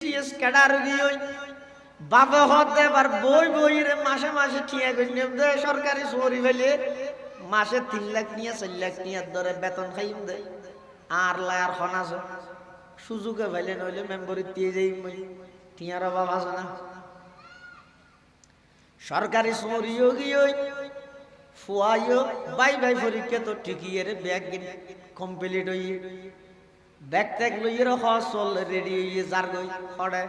T S cadre গিয়ে বাবা হতে এবার বই বইরে মাসে মাসে ঠিয়া গইনে দে সরকারি সরি ফেলে মাসে 3 লাখ নিয়ে 4 লাখ নিয়ে ধরে বেতন খাইম দে আর লায়ার খনাস সুযোগে ফেলে নইলে মেম্বরি দিয়ে যাই মই টিয়ার অভাব আছে না সরকারি সরিও গিয়ে ফুয়াইও বাই বাই পরীক্ষা তো ঠিকই এর ব্যাগ কমপ্লিট হই ব্যাগ ট্যাগ লইয়ের হসল রেডি হইয়ে যার গই পড়ে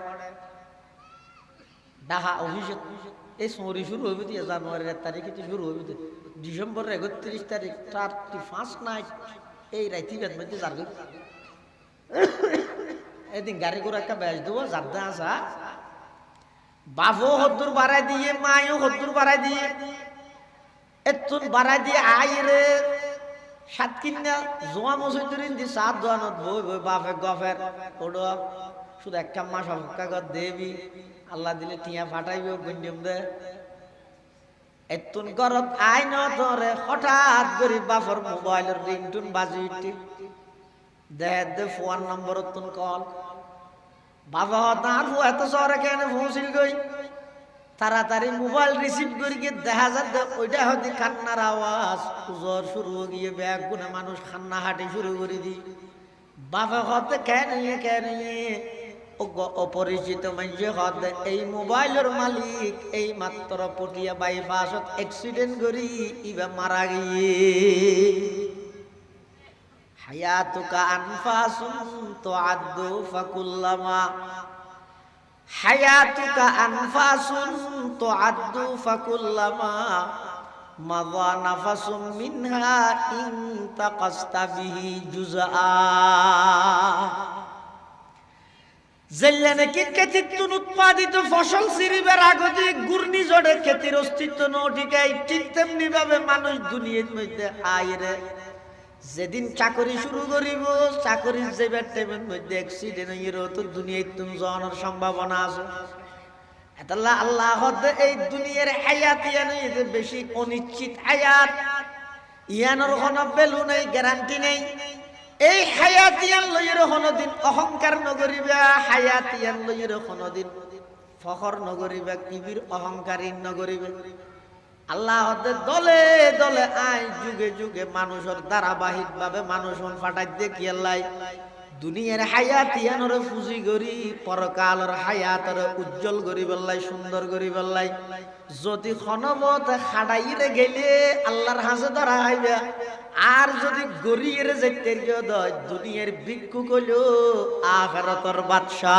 ডাহা অফিস এই সরি শুরু হইবে দিয়ে জানুয়ারির 1 তারিখে শুরু হইবে ডিসেম্বরের 31 তারিখ 31 নাইট এই রাইতি বেদ মধ্যে যার গই এদিন গাড়ি করে একটা ব্যাস দেবো যাবদা আসা বাবু হদ্দুর বাড়াই দিয়ে মায়ও হদ্দুর বাড়াই দিয়ে এতুন বাড়াই দিয়ে আইরে সাত কিনা জোয়া মসজিদিন দি সাত দোয়ানত বই বই বাপে গফের ওডো শুধু একটা মাস অপেক্ষা কর দেবি আল্লাহ দিলে টিয়া ফাটাইবে গঞ্জম দে এতুন গরত আইন ধরে হঠাৎ করে বাপর মোবাইলের রিংটুন বাজি উঠি দে ফোন নম্বর তুন কল বাবা তার ফো এত শহরে কেন পৌঁছিল গই তাড়াতাড়ি মোবাইল রিসিভ করে গিয়ে দেখা যায় ওইটা হয়তো কান্নার আওয়াজ জ্বর শুরু গিয়ে ব্যাগ গুনে মানুষ কান্না হাঁটি শুরু করে দি বাবা হতে কেন অপরিচিত মানুষ হতে এই মোবাইলের মালিক এই মাত্র পটিয়া বাইপাসত অ্যাক্সিডেন্ট করি ইবা মারা গিয়ে হায়াতুকা আনফাসুন তুআদ্দু ফাকুল্লামা হায়াতুকা আনফাসুন তুআদ্দু ফাকুল্লামা মাযা নাফাসুম মিনহা ইনতাকাসতা বিহি জুজআ জেল্লানে কি ক্ষেতিত্বন উৎপাদিত ফসল সিরিবের আগতে ঘূর্ণিঝড়ে ক্ষেতির অস্তিত্ব নটিকাই ঠিক তেমনি ভাবে মানুষ দুনিয়ার মধ্যে আইরে যেদিন চাকরি শুরু করিব চাকরির যে টাইমের মধ্যে অ্যাক্সিডেন্ট হইর তো দুনিয়ায় তুমি যাওয়ার সম্ভাবনা আছে এতাল্লাহ আল্লাহ হতে এই দুনিয়ার হায়াত ইয়ান যে বেশি অনিশ্চিত হায়াত ইয়ানোর কোনো ভ্যালু নেই গ্যারান্টি নেই এই হায়াত ইয়ান লইর কোনদিন অহংকার নগরিবা হায়াত ইয়ান লইর কোনদিন ফখর নগরিবা কিবির অহংকারী নগরিবা আল্লাহ দলে দলে আই যুগে যুগে মানুষের ধারাবাহিক ভাবে মানুষ ফাটাই দেখি আল্লাহ দুনিয়ার হায়াত ইয়ানরে ফুজি করি পরকালের হায়াতরে উজ্জ্বল করি বললাই সুন্দর করি বললাই যদি খনবত খাড়াইরে গেলে আল্লাহর হাসে ধরা হইবে আর যদি গরিয়ের যাইতে দয় দুনিয়ার ভিক্ষু কইল আখিরাতের বাদশা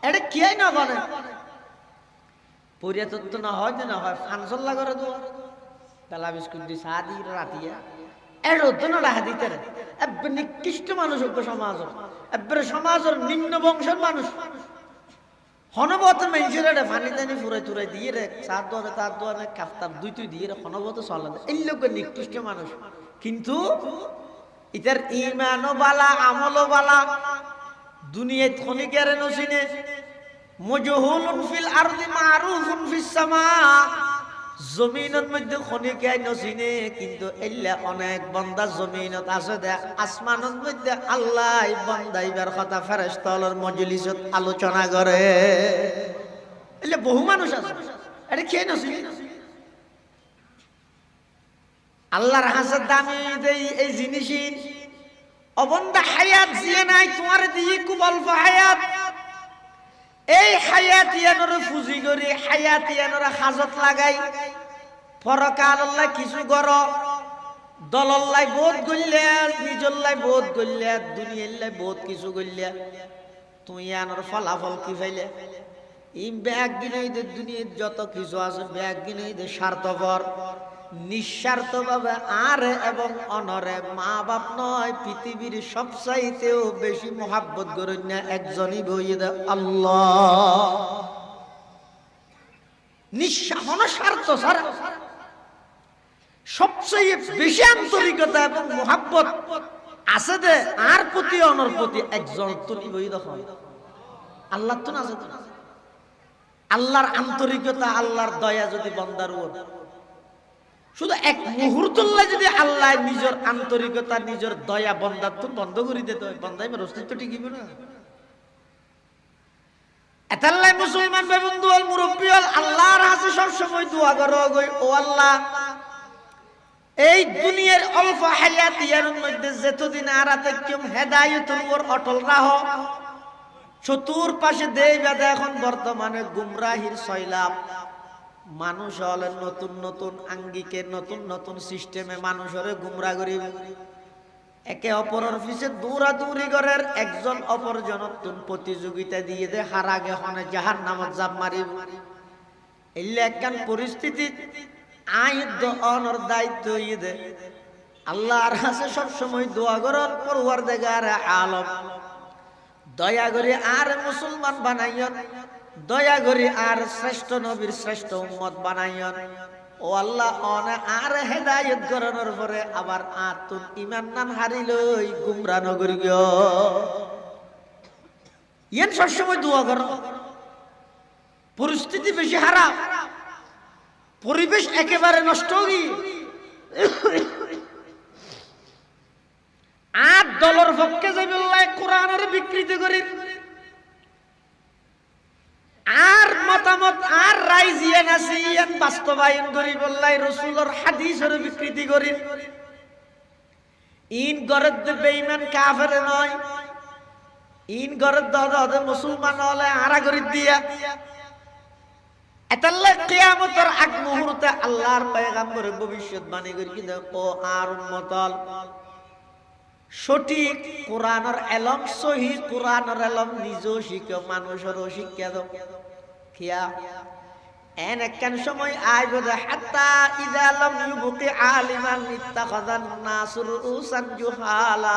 এটা কি না বলে পরিয়া তত্ত্ব না হয় না হয় ফাংশন লাগরে তো বেলা বিস্কুট দি চা দি রাতিয়া এর তো না রাখা দিতে এবার নিকৃষ্ট মানুষ হোক সমাজ এবার সমাজের নিম্ন বংশের মানুষ হনবত মেঞ্চুরে ফানি টানি ফুরাই তুরাই দিয়ে রে চার দোয়ানে তার দোয়ানে কাফতাব দুই তুই দিয়ে রে হনবত চলে এই লোক নিকৃষ্ট মানুষ কিন্তু ইতার ইমানও বালা আমলও বালা দুনিয়ায় খনিকের নসিনে মজহুলুন ফিল আরদি মারুফুন ফিস সামা জমিনের মধ্যে খনিকায় নসিনে কিন্তু এল্লা অনেক বান্দা জমিনত আছে দে আসমানের মধ্যে আল্লাহ বান্দাইবার কথা ফেরেশতার মজলিসত আলোচনা করে এল্লা বহু মানুষ আছে এটা কে নসিনে আল্লাহর হাসে দামি দেই এই জিনিসই অবন্দা হায়াত জিয়ে নাই তোমার দিয়ে খুব অল্প হায়াত এই হায়াতিয়ানোর ফুজি করি হায়াতিয়ানোর হাজত লাগাই পরকাল আল্লাহ কিছু গর দলল্লাই বোধ গল্লে নিজল্লাই বোধ গল্লে দুনিয়াল্লাই বোধ কিছু গল্লে তুই আনোর ফলাফল কি ফাইলে এই ব্যাগ গিনে দুনিয়ার যত কিছু আছে ব্যাগ গিনে স্বার্থপর নিঃস্বার্থ ভাবে আর এবং অনরে মা বাপ নয় পৃথিবীর সবচাইতেও বেশি মোহাব্বত করেন না একজনই বইয়ে দে আল্লাহ স্বার্থ ছাড়া সবচেয়ে বেশি আন্তরিকতা এবং মোহাব্বত আছে দে আর প্রতি অনর প্রতি একজন তুমি বই দেখো আল্লাহ তো না আছে আল্লাহর আন্তরিকতা আল্লাহর দয়া যদি বান্দার উপর শুধু এক মুহূর্তল্লাই যদি আল্লাহ নিজের আন্তরিকতা নিজের দয়া বন্দাত্ব বন্ধ করে দিতে হয় বন্দাইবার অস্তিত্ব টিকিবে না এতাল্লাই মুসলমান ভাই বন্ধু হল মুরব্বী হল আল্লাহর কাছে সব সময় দোয়া করো ও আল্লাহ এই দুনিয়ার অল্প হায়াতিয়ার মধ্যে যতদিন আরাতে কেউ হেদায়েতের উপর অটল রাখো চতুর্পাশে দেই বেদা এখন বর্তমানে গুমরাহির সয়লাব মানুষ হলেন নতুন নতুন আঙ্গিকে নতুন নতুন সিস্টেমে মানুষের গুমরা করি একে অপরের পিছে দৌড়াদৌড়ি করার একজন অপরজনের প্রতিযোগিতা দিয়ে দে হার আগে হনে জাহান নামত জাপ মারিব এলে একখান পরিস্থিতি আইদ অনর দায়িত্ব দে আল্লাহর কাছে সব সময় দোয়া করন পরওয়ারদিগার আলম দয়া করে আর মুসলমান বানাইয়ন দয়া করে আর শ্রেষ্ঠ নবীর শ্রেষ্ঠ উম্মত বানাইয়ন ও আল্লাহ অনে আর হেদায়েত করানোর পরে আবার আর তুন ইমান নান হারিলই গুমরা নগরী গো ইয়ান সব সময় দোয়া করো পরিস্থিতি বেশি খারাপ পরিবেশ একেবারে নষ্ট হই আর দলের পক্ষে যাইবে কোরআনের বিকৃতি করি আর মতামত আর রাইজিয়ান আসিয়ান বাস্তবায়ন করি বললাই রাসূলের হাদিসের বিকৃতি করি ইন গরদ বেঈমান কাফের নয় ইন গরদ দাদা মুসলমান হলে আরা করি দিয়া এতাল্লা কিয়ামতের আগ মুহূর্তে আল্লাহর পয়গম্বরের ভবিষ্যৎবাণী করি কি দেখো আর উম্মতল সঠিক কোরআনের এলম সহি কোরআনের এলম নিজেও শিখো মানুষেরও শিক্ষা দাও খিয়া এন একখান সময় আইব হাত্তা ইযা লাম ইউবকি আলিমান ইত্তাখাযান নাসু রুসান জুহালা